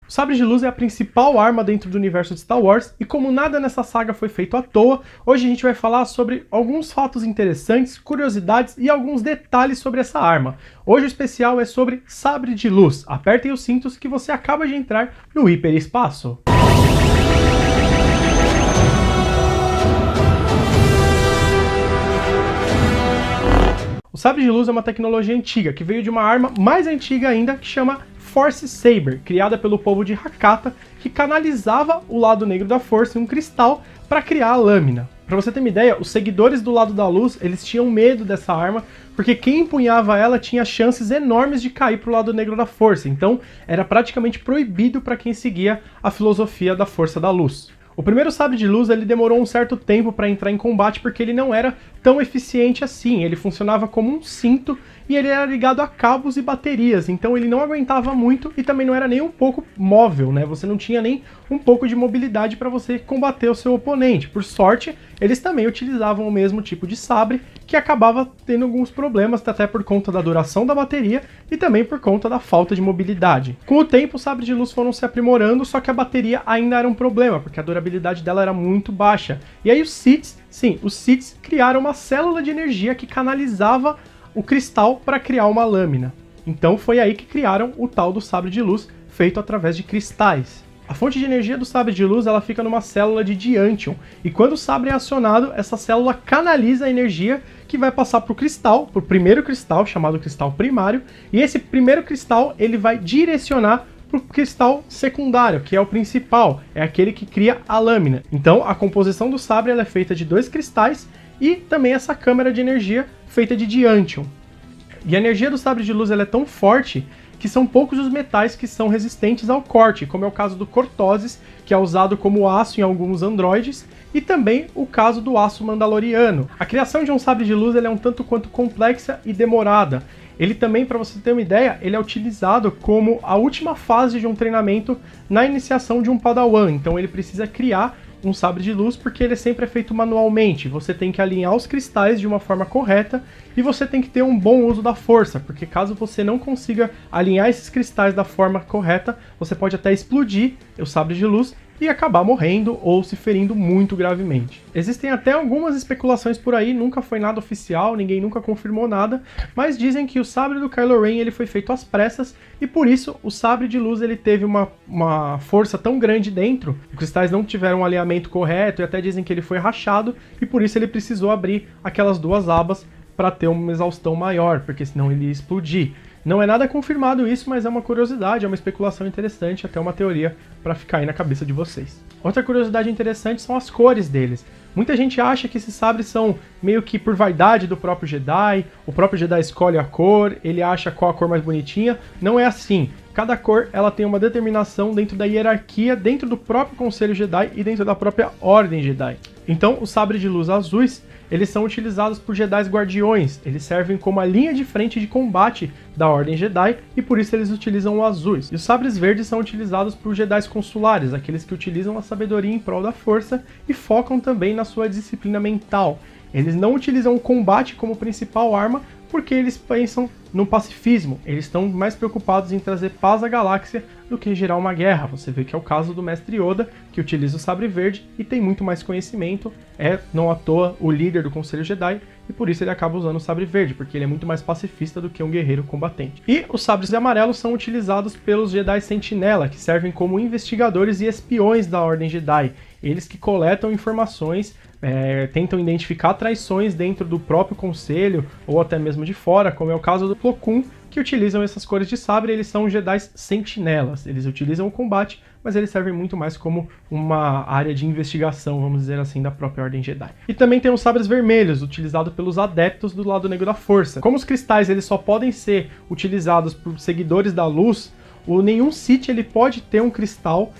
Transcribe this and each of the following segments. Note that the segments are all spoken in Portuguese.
O sabre de luz é a principal arma dentro do universo de Star Wars, e como nada nessa saga foi feito à toa, hoje a gente vai falar sobre alguns fatos interessantes, curiosidades e alguns detalhes sobre essa arma. Hoje o especial é sobre sabre de luz. Apertem os cintos que você acaba de entrar no hiperespaço. O sabre de luz é uma tecnologia antiga, que veio de uma arma mais antiga ainda, que chama Force Saber, criada pelo povo de Hakata, que canalizava o lado negro da força em um cristal para criar a lâmina. Para você ter uma ideia, os seguidores do lado da luz, eles tinham medo dessa arma, porque quem empunhava ela tinha chances enormes de cair para o lado negro da força, então era praticamente proibido para quem seguia a filosofia da força da luz. O primeiro sabre de luz ele demorou um certo tempo para entrar em combate porque ele não era tão eficiente assim, ele funcionava como um cinto e ele era ligado a cabos e baterias, então ele não aguentava muito e também não era nem um pouco móvel, né? Você não tinha nem um pouco de mobilidade para você combater o seu oponente. Por sorte, eles também utilizavam o mesmo tipo de sabre, que acabava tendo alguns problemas, até por conta da duração da bateria e também por conta da falta de mobilidade. Com o tempo, os sabres de luz foram se aprimorando, só que a bateria ainda era um problema, porque a durabilidade dela era muito baixa. E aí os Siths criaram uma célula de energia que canalizava o cristal para criar uma lâmina. Então foi aí que criaram o tal do sabre de luz, feito através de cristais. A fonte de energia do sabre de luz ela fica numa célula de Diantium, e quando o sabre é acionado, essa célula canaliza a energia que vai passar para o cristal, para o primeiro cristal, chamado cristal primário, e esse primeiro cristal ele vai direcionar para o cristal secundário, que é o principal, é aquele que cria a lâmina. Então a composição do sabre ela é feita de dois cristais e também essa câmara de energia feita de Diantium. E a energia do sabre de luz ela é tão forte que são poucos os metais que são resistentes ao corte, como é o caso do Cortoses, que é usado como aço em alguns androides, e também o caso do aço mandaloriano. A criação de um sabre de luz ela é um tanto quanto complexa e demorada. Ele também, para você ter uma ideia, ele é utilizado como a última fase de um treinamento na iniciação de um Padawan. Então ele precisa criar um sabre de luz porque ele sempre é feito manualmente. Você tem que alinhar os cristais de uma forma correta e você tem que ter um bom uso da força, porque caso você não consiga alinhar esses cristais da forma correta, você pode até explodir o sabre de luz e acabar morrendo ou se ferindo muito gravemente. Existem até algumas especulações por aí, nunca foi nada oficial, ninguém nunca confirmou nada, mas dizem que o sabre do Kylo Ren ele foi feito às pressas e por isso o sabre de luz ele teve uma força tão grande dentro, os cristais não tiveram um alinhamento correto e até dizem que ele foi rachado e por isso ele precisou abrir aquelas duas abas para ter uma exaustão maior, porque senão ele ia explodir. Não é nada confirmado isso, mas é uma curiosidade, é uma especulação interessante, até uma teoria para ficar aí na cabeça de vocês. Outra curiosidade interessante são as cores deles. Muita gente acha que esses sabres são meio que por vaidade do próprio Jedi, o próprio Jedi escolhe a cor, ele acha qual a cor mais bonitinha. Não é assim. Cada cor ela tem uma determinação dentro da hierarquia, dentro do próprio Conselho Jedi e dentro da própria Ordem Jedi. Então, os sabres de luz azuis eles são utilizados por Jedis Guardiões, eles servem como a linha de frente de combate da Ordem Jedi e por isso eles utilizam o azuis. E os sabres verdes são utilizados por Jedis Consulares, aqueles que utilizam a sabedoria em prol da força e focam também na sua disciplina mental. Eles não utilizam o combate como principal arma porque eles pensam no pacifismo, eles estão mais preocupados em trazer paz à galáxia do que gerar uma guerra. Você vê que é o caso do Mestre Yoda, que utiliza o sabre verde e tem muito mais conhecimento, é não à toa o líder do Conselho Jedi, e por isso ele acaba usando o sabre verde, porque ele é muito mais pacifista do que um guerreiro combatente. E os sabres amarelos são utilizados pelos Jedi Sentinela, que servem como investigadores e espiões da Ordem Jedi, eles que coletam informações, tentam identificar traições dentro do próprio conselho ou até mesmo de fora, como é o caso do Plo Koon, que utilizam essas cores de sabre. Eles são Jedi Sentinelas, eles utilizam o combate, mas eles servem muito mais como uma área de investigação, vamos dizer assim, da própria Ordem Jedi. E também tem os sabres vermelhos, utilizados pelos adeptos do lado negro da força. Como os cristais eles só podem ser utilizados por seguidores da luz, nenhum Sith ele pode ter um cristal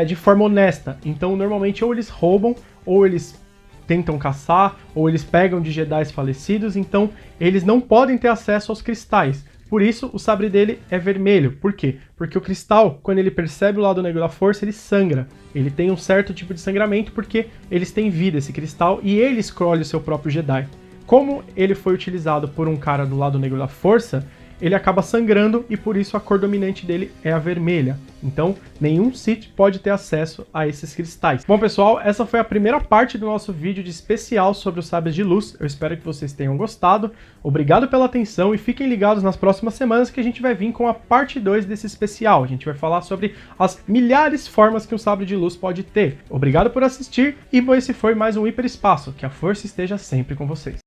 de forma honesta. Então normalmente ou eles roubam, ou eles tentam caçar, ou eles pegam de Jedis falecidos, então eles não podem ter acesso aos cristais. Por isso, o sabre dele é vermelho. Por quê? Porque o cristal, quando ele percebe o lado negro da força, ele sangra. Ele tem um certo tipo de sangramento porque eles têm vida, esse cristal, e ele escolhe o seu próprio Jedi. Como ele foi utilizado por um cara do lado negro da força, ele acaba sangrando e por isso a cor dominante dele é a vermelha. Então, nenhum Sith pode ter acesso a esses cristais. Bom, pessoal, essa foi a primeira parte do nosso vídeo de especial sobre os sabres de luz. Eu espero que vocês tenham gostado. Obrigado pela atenção e fiquem ligados nas próximas semanas que a gente vai vir com a parte 2 desse especial. A gente vai falar sobre as milhares de formas que um sabre de luz pode ter. Obrigado por assistir e esse foi mais um Hiperespaço. Que a força esteja sempre com vocês.